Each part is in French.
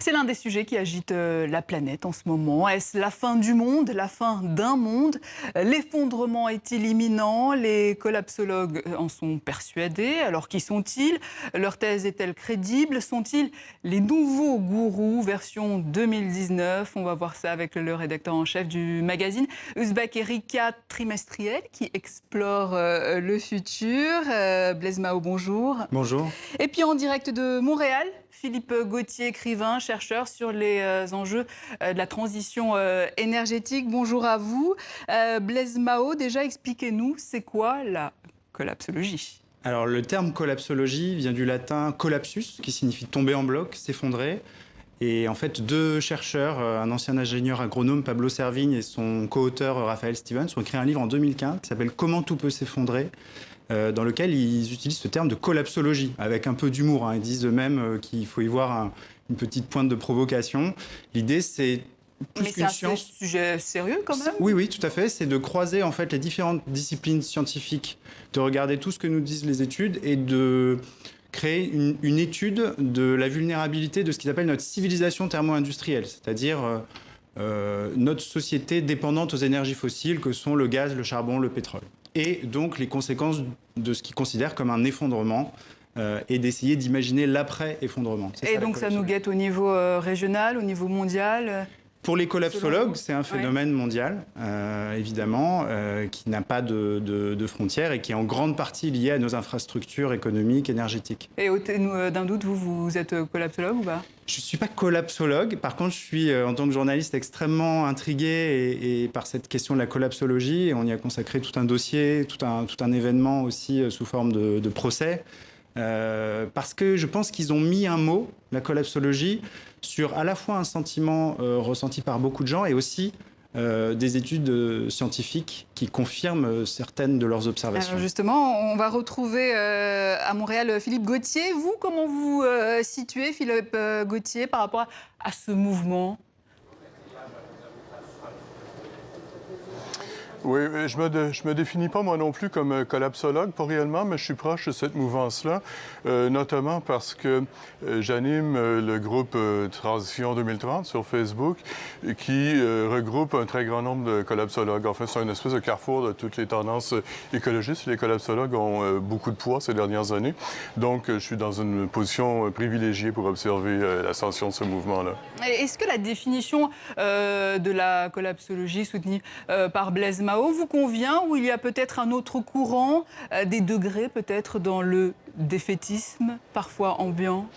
C'est l'un des sujets qui agite la planète en ce moment. Est-ce la fin du monde, la fin d'un monde? L'effondrement est-il imminent? Les collapsologues en sont persuadés. Alors qui sont-ils? Leur thèse est-elle crédible? Sont-ils les nouveaux gourous version 2019? On va voir ça avec le rédacteur en chef du magazine Uzbek Erika trimestriel qui explore le futur. Blaise Mao, bonjour. Bonjour. Et puis en direct de Montréal, Philippe Gauthier, écrivain, chercheur sur les enjeux de la transition énergétique. Bonjour à vous. Blaise Mao, déjà expliquez-nous, c'est quoi la collapsologie? Alors le terme collapsologie vient du latin collapsus, qui signifie tomber en bloc, s'effondrer. Et en fait, deux chercheurs, un ancien ingénieur agronome, Pablo Servigne, et son co-auteur, Raphaël Stevens, ont écrit un livre en 2015 qui s'appelle « Comment tout peut s'effondrer », dans lequel ils utilisent ce terme de collapsologie, avec un peu d'humour. Ils disent eux-mêmes qu'il faut y voir une petite pointe de provocation. L'idée, c'est plus qu'une science. Mais c'est un sujet sérieux quand même? Oui, tout à fait. C'est de croiser en fait les différentes disciplines scientifiques, de regarder tout ce que nous disent les études et de créer une étude de la vulnérabilité de ce qu'ils appellent notre civilisation thermo-industrielle, c'est-à-dire notre société dépendante aux énergies fossiles que sont le gaz, le charbon, le pétrole. Et donc les conséquences de ce qu'ils considèrent comme un effondrement et d'essayer d'imaginer l'après-effondrement. Et donc ça nous guette au niveau régional, au niveau mondial? Pour les collapsologues, c'est un phénomène mondial, évidemment, qui n'a pas de frontières et qui est en grande partie lié à nos infrastructures économiques, énergétiques. Et ôtez-nous d'un doute, vous êtes collapsologue ou pas? Je ne suis pas collapsologue. Par contre, je suis, en tant que journaliste, extrêmement intrigué et par cette question de la collapsologie. Et on y a consacré tout un dossier, tout un événement aussi sous forme de procès. Parce que je pense qu'ils ont mis un mot, la collapsologie, sur à la fois un sentiment ressenti par beaucoup de gens et aussi des études scientifiques qui confirment certaines de leurs observations. Alors justement, on va retrouver à Montréal Philippe Gauthier. Vous, comment vous situez, Philippe Gauthier, par rapport à ce mouvement? Oui, je me définis pas moi non plus comme collapsologue, pas réellement, mais je suis proche de cette mouvance-là, notamment parce que j'anime le groupe Transition 2030 sur Facebook, qui regroupe un très grand nombre de collapsologues. En fait, c'est une espèce de carrefour de toutes les tendances écologistes. Les collapsologues ont beaucoup de poids ces dernières années, donc je suis dans une position privilégiée pour observer l'ascension de ce mouvement-là. Est-ce que la définition de la collapsologie soutenue par Blaise Mao vous convient, ou il y a peut-être un autre courant, des degrés peut-être dans le défaitisme, parfois ambiant?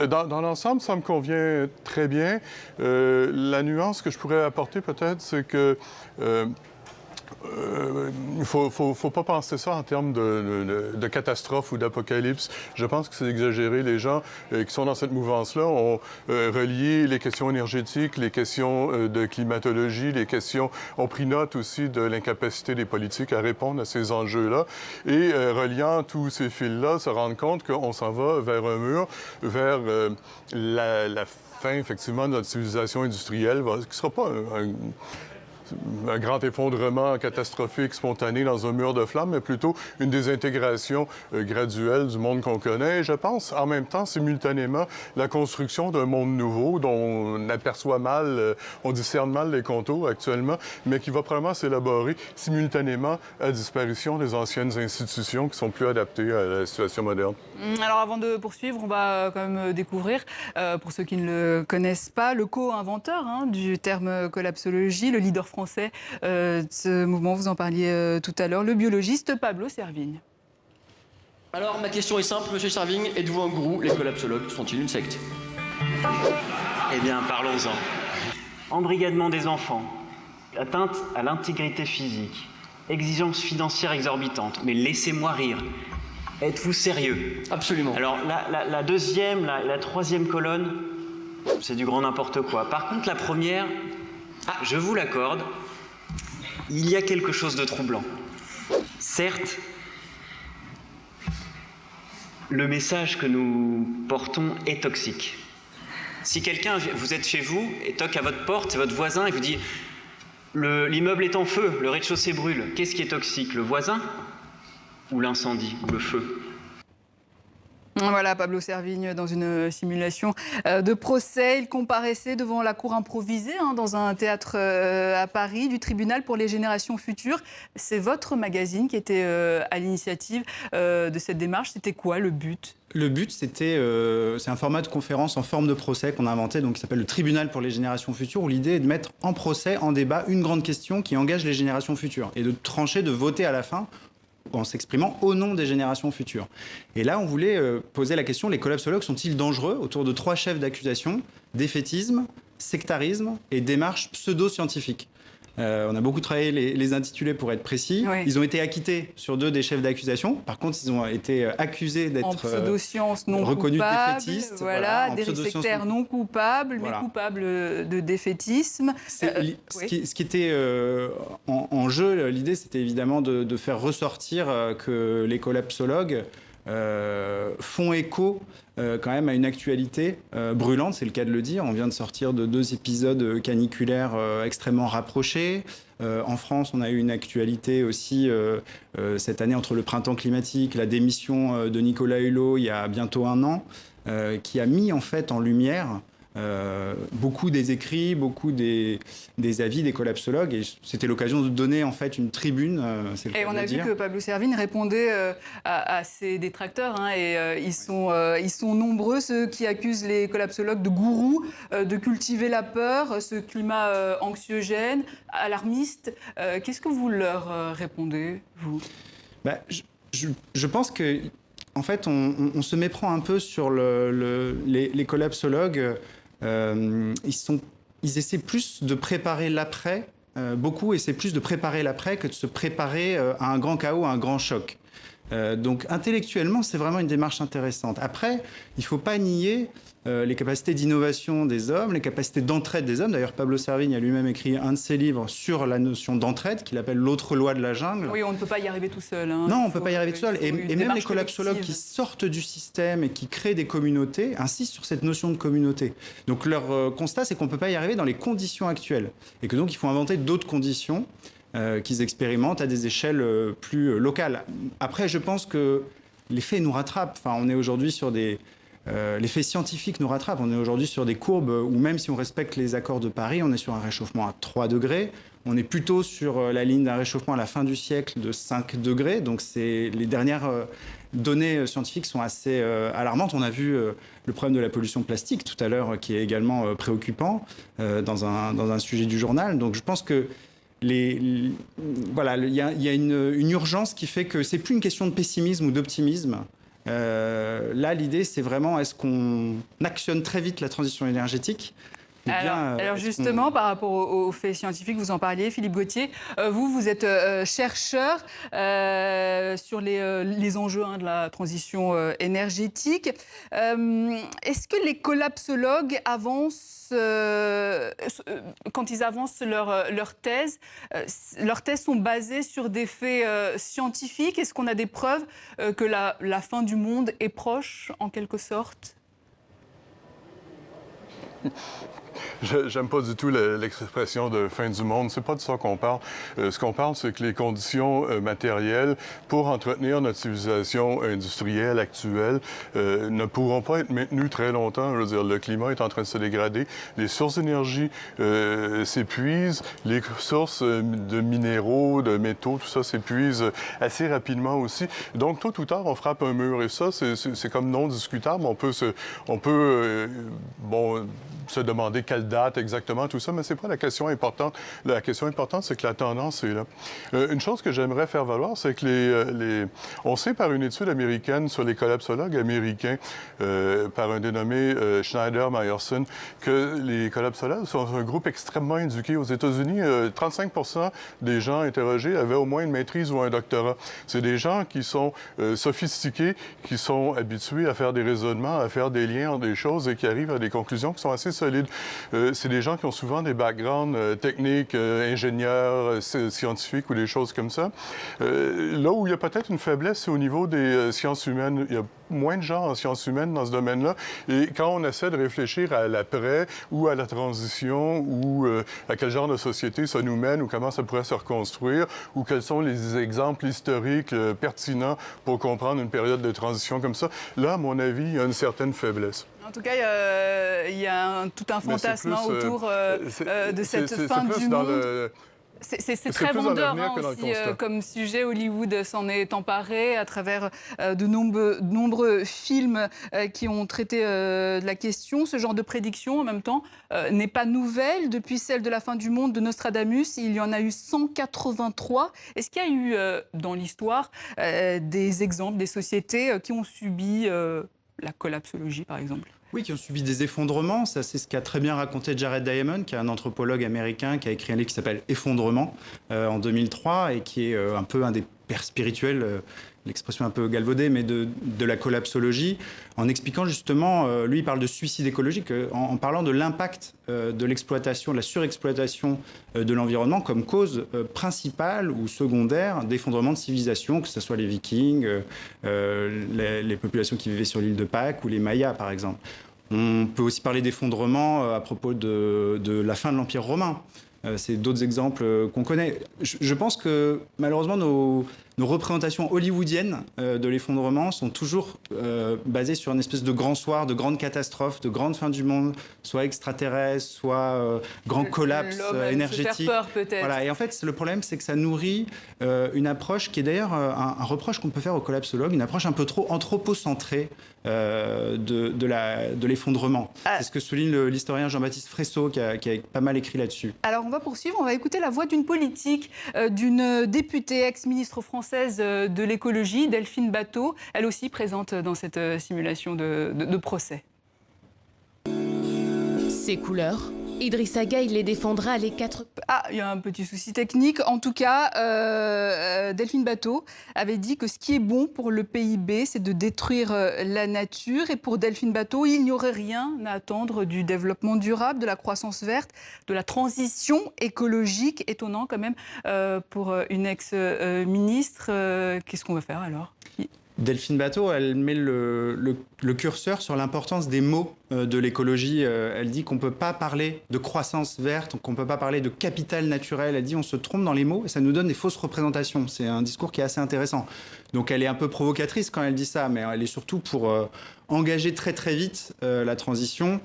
Dans l'ensemble, ça me convient très bien. La nuance que je pourrais apporter peut-être, c'est que il faut pas penser ça en termes de catastrophe ou d'apocalypse. Je pense que c'est exagéré. Les gens qui sont dans cette mouvance-là ont relié les questions énergétiques, les questions de climatologie, ont pris note aussi de l'incapacité des politiques à répondre à ces enjeux-là. Et reliant tous ces fils-là, se rendre compte qu'on s'en va vers un mur, vers la fin, effectivement, de notre civilisation industrielle, qui ne sera pas un grand effondrement catastrophique, spontané dans un mur de flammes, mais plutôt une désintégration graduelle du monde qu'on connaît. Et je pense, en même temps, simultanément, la construction d'un monde nouveau dont on aperçoit mal, on discerne mal les contours actuellement, mais qui va probablement s'élaborer simultanément à la disparition des anciennes institutions qui sont plus adaptées à la situation moderne. Alors avant de poursuivre, on va quand même découvrir, pour ceux qui ne le connaissent pas, le co-inventeur du terme collapsologie, le leader français de ce mouvement, vous en parliez tout à l'heure, le biologiste Pablo Servigne. Alors ma question est simple, monsieur Servigne, êtes-vous un gourou? Les collapsologues sont-ils une secte? Eh bien, parlons-en. Embrigadement des enfants, atteinte à l'intégrité physique, exigences financières exorbitantes, mais laissez-moi rire. Êtes-vous sérieux? Absolument. Alors, la deuxième, la troisième colonne, c'est du grand n'importe quoi. Par contre, la première, je vous l'accorde, il y a quelque chose de troublant. Certes, le message que nous portons est toxique. Si quelqu'un, vous êtes chez vous, et toque à votre porte, c'est votre voisin, et vous dit « l'immeuble est en feu, le rez-de-chaussée brûle », qu'est-ce qui est toxique? Le voisin ou l'incendie ou le feu? Voilà, Pablo Servigne, dans une simulation de procès. Il comparaissait devant la cour improvisée dans un théâtre à Paris du tribunal pour les générations futures. C'est votre magazine qui était à l'initiative de cette démarche. C'était quoi le but ? Le but, c'est un format de conférence en forme de procès qu'on a inventé, donc qui s'appelle le Tribunal pour les générations futures, où l'idée est de mettre en procès, en débat, une grande question qui engage les générations futures et de trancher, de voter à la fin en s'exprimant au nom des générations futures. Et là, on voulait poser la question, les collapsologues sont-ils dangereux, autour de 3 chefs d'accusation: défaitisme, sectarisme et démarche pseudo-scientifique. On a beaucoup travaillé les intitulés pour être précis. Oui. Ils ont été acquittés sur 2 des chefs d'accusation. Par contre, ils ont été accusés d'être en pseudo-science non reconnus coupable, défaitistes. voilà, en des pseudo-science sectaires non coupables, Voilà. mais coupables de défaitisme. Ce qui était en jeu, l'idée, c'était évidemment de faire ressortir que les collapsologues font écho quand même à une actualité brûlante, c'est le cas de le dire. On vient de sortir de 2 épisodes caniculaires extrêmement rapprochés. En France, on a eu une actualité aussi cette année entre le printemps climatique, la démission de Nicolas Hulot il y a bientôt 1 an, qui a mis en fait en lumière beaucoup des écrits, beaucoup des avis des collapsologues, et c'était l'occasion de donner en fait une tribune. Et on a vu que Pablo Servigne répondait à ses détracteurs, et ils sont nombreux, ceux qui accusent les collapsologues de gourous, de cultiver la peur, ce climat anxiogène, alarmiste. Qu'est-ce que vous leur répondez, vous ? Je pense que en fait, on se méprend un peu sur les collapsologues. Ils essaient plus de préparer l'après. Beaucoup essaient plus de préparer l'après que de se préparer à un grand chaos, à un grand choc. Donc intellectuellement, c'est vraiment une démarche intéressante. Après, il ne faut pas nier les capacités d'innovation des hommes, les capacités d'entraide des hommes. D'ailleurs, Pablo Servigne a lui-même écrit un de ses livres sur la notion d'entraide, qu'il appelle l'autre loi de la jungle. Oui, on ne peut pas y arriver tout seul. Non, on ne peut pas y arriver tout seul. Et même les collapsologues qui sortent du système et qui créent des communautés insistent sur cette notion de communauté. Donc leur constat, c'est qu'on ne peut pas y arriver dans les conditions actuelles. Et que donc, il faut inventer d'autres conditions qu'ils expérimentent à des échelles plus locales. Après, je pense que les faits nous rattrapent. Enfin, on est aujourd'hui sur des... les faits scientifiques nous rattrapent. On est aujourd'hui sur des courbes où même si on respecte les accords de Paris, on est sur un réchauffement à 3 degrés. On est plutôt sur la ligne d'un réchauffement à la fin du siècle de 5 degrés. Donc les dernières données scientifiques sont assez alarmantes. On a vu le problème de la pollution plastique tout à l'heure, qui est également préoccupant dans un sujet du journal. Donc je pense que voilà, il y a une urgence qui fait que c'est plus une question de pessimisme ou d'optimisme. Là, l'idée, c'est vraiment, est-ce qu'on actionne très vite la transition énergétique ? Alors justement, par rapport aux faits scientifiques, vous en parliez, Philippe Gauthier, vous êtes chercheur sur les enjeux de la transition énergétique. Est-ce que les collapsologues avancent, quand ils avancent leurs thèses sont basées sur des faits scientifiques? Est-ce qu'on a des preuves que la fin du monde est proche, en quelque sorte? J'aime pas du tout l'expression de fin du monde. C'est pas de ça qu'on parle. Ce qu'on parle, c'est que les conditions matérielles pour entretenir notre civilisation industrielle actuelle ne pourront pas être maintenues très longtemps. Je veux dire, le climat est en train de se dégrader. Les sources d'énergie s'épuisent. Les sources de minéraux, de métaux, tout ça s'épuise assez rapidement aussi. Donc, tôt ou tard, on frappe un mur. Et ça, c'est comme non discutable. On peut se demander quelle date exactement, tout ça, mais c'est pas la question importante. La question importante, c'est que la tendance est là. Une chose que j'aimerais faire valoir, c'est que on sait par une étude américaine sur les collapsologues américains, par un dénommé Schneider-Meyerson, que les collapsologues sont un groupe extrêmement éduqué. Aux États-Unis, 35% des gens interrogés avaient au moins une maîtrise ou un doctorat. C'est des gens qui sont sophistiqués, qui sont habitués à faire des raisonnements, à faire des liens entre des choses et qui arrivent à des conclusions qui sont assez solides. c'est des gens qui ont souvent des backgrounds techniques, ingénieurs, scientifiques ou des choses comme ça. Là où il y a peut-être une faiblesse, c'est au niveau des sciences humaines. Il y a moins de gens en sciences humaines dans ce domaine-là. Et quand on essaie de réfléchir à l'après ou à la transition ou à quel genre de société ça nous mène ou comment ça pourrait se reconstruire ou quels sont les exemples historiques pertinents pour comprendre une période de transition comme ça, là, à mon avis, il y a une certaine faiblesse. En tout cas, il y a tout un fantasme autour de cette fin du monde. C'est très vendeur aussi comme sujet. Hollywood s'en est emparé à travers de nombreux films qui ont traité de la question. Ce genre de prédiction, en même temps, n'est pas nouvelle. Depuis celle de la fin du monde de Nostradamus, il y en a eu 183. Est-ce qu'il y a eu dans l'histoire des exemples, des sociétés qui ont subi la collapsologie, par exemple ? Oui, qui ont subi des effondrements. Ça, c'est ce qu'a très bien raconté Jared Diamond, qui est un anthropologue américain qui a écrit un livre qui s'appelle Effondrement en 2003 et qui est un peu un des pères spirituels, l'expression un peu galvaudée, mais de la collapsologie, en expliquant justement, lui il parle de suicide écologique, en parlant de l'impact de l'exploitation, de la surexploitation de l'environnement comme cause principale ou secondaire d'effondrement de civilisation, que ce soit les Vikings, les populations qui vivaient sur l'île de Pâques ou les Mayas par exemple. On peut aussi parler d'effondrement à propos de la fin de l'Empire romain. C'est d'autres exemples qu'on connaît. Je pense que malheureusement nos représentations hollywoodiennes de l'effondrement sont toujours basées sur une espèce de grand soir, de grande catastrophe, de grande fin du monde, soit extraterrestre, soit grand collapse énergétique. Se faire peur peut-être. Voilà. Et en fait, le problème, c'est que ça nourrit une approche qui est d'ailleurs un reproche qu'on peut faire aux collapsologues, une approche un peu trop anthropocentrée de l'effondrement. C'est ce que souligne l'historien Jean-Baptiste Fresso qui a pas mal écrit là-dessus. Alors on va poursuivre, on va écouter la voix d'une politique, d'une députée ex-ministre française de l'écologie, Delphine Batho, elle aussi présente dans cette simulation de procès. Ces couleurs, Idrissa Gueye les défendra les 4... Ah, il y a un petit souci technique. En tout cas, Delphine Batho avait dit que ce qui est bon pour le PIB, c'est de détruire la nature. Et pour Delphine Batho, il n'y aurait rien à attendre du développement durable, de la croissance verte, de la transition écologique. Étonnant quand même pour une ex-ministre. Qu'est-ce qu'on va faire alors ? Delphine Batho, elle met le curseur sur l'importance des mots de l'écologie. Elle dit qu'on ne peut pas parler de croissance verte, qu'on ne peut pas parler de capital naturel. Elle dit on se trompe dans les mots et ça nous donne des fausses représentations. C'est un discours qui est assez intéressant. Donc elle est un peu provocatrice quand elle dit ça, mais elle est surtout pour engager très très vite la transition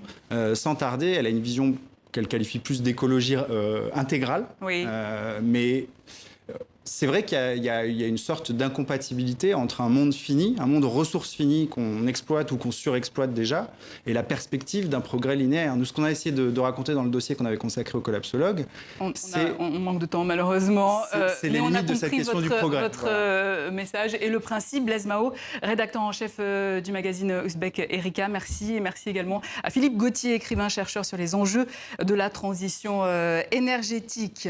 sans tarder. Elle a une vision qu'elle qualifie plus d'écologie intégrale. Oui. Mais c'est vrai qu'il y a une sorte d'incompatibilité entre un monde fini, un monde aux ressources finies qu'on exploite ou qu'on surexploite déjà, et la perspective d'un progrès linéaire. Nous, ce qu'on a essayé de raconter dans le dossier qu'on avait consacré aux collapsologues, on manque de temps malheureusement. C'est les limites de cette question du progrès. Votre message et le principe. Blaise Mao, rédacteur en chef du magazine Ouzbek Erika, merci. Et merci également à Philippe Gauthier, écrivain-chercheur sur les enjeux de la transition énergétique.